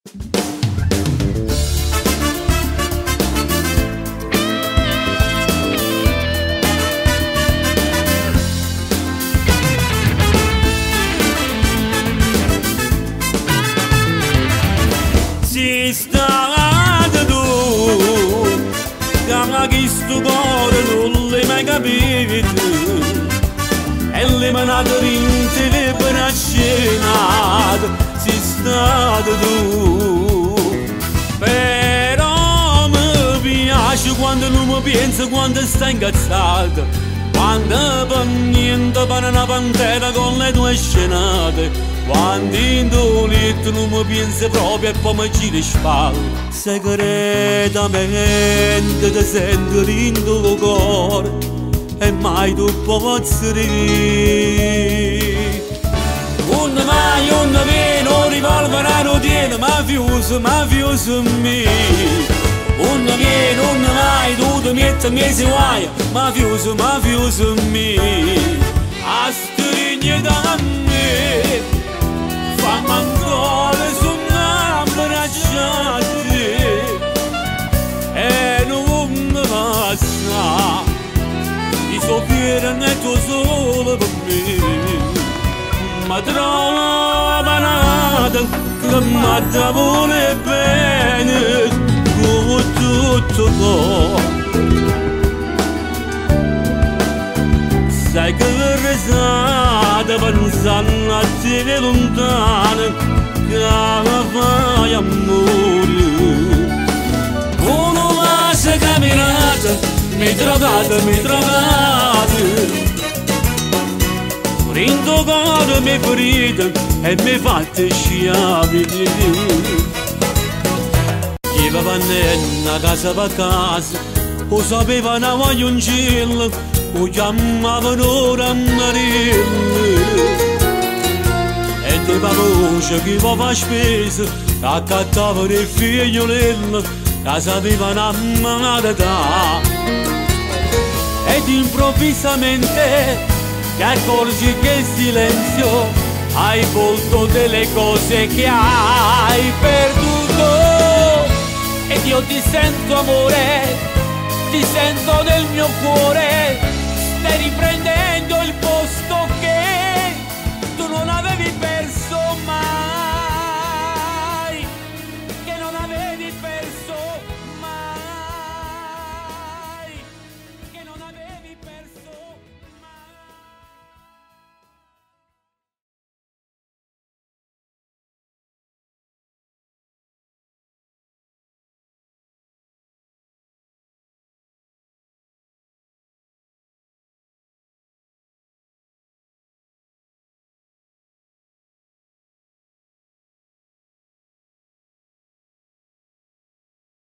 Si sta tu, che sto cuore non l'hai mai capito, e le manate rinte le bracciate, si sta tu. Però mi piace quando non mi pensa, quando sta incazzato, quando per niente per una pantera con le tue scenate. Quando in tuo letto non mi pensi proprio e poi mi giri spalle, segretamente ti sento in tuo cuore e mai tu posso dire. Un mai, un viene, un rivolvere non tiene, mafioso me. Un viene, un mai, tu ti metti in mezzo guai, mafioso me. A strigne da me, fammi ancora abbracciati e non mi passa di soffrire netto solo per me. Ma trova nata che mi vuole bene con tutto cuore. Sai che resate pensando a te lontano, che fai amore. Uno passa camminata, mi trovate. Rindo cuore mi ferite e mi fate sciabili. Chi va a casa per casa, o sapeva una vaglioncilla, o chiamavano ora Marilla. E te va voce che va a spesa, accattava le figliolelle, che sapevano a manata. Ed improvvisamente ti accorgi che il silenzio hai volto delle cose che hai perduto. Ed io ti sento amore, ti sento nel mio cuore, stai riprendendo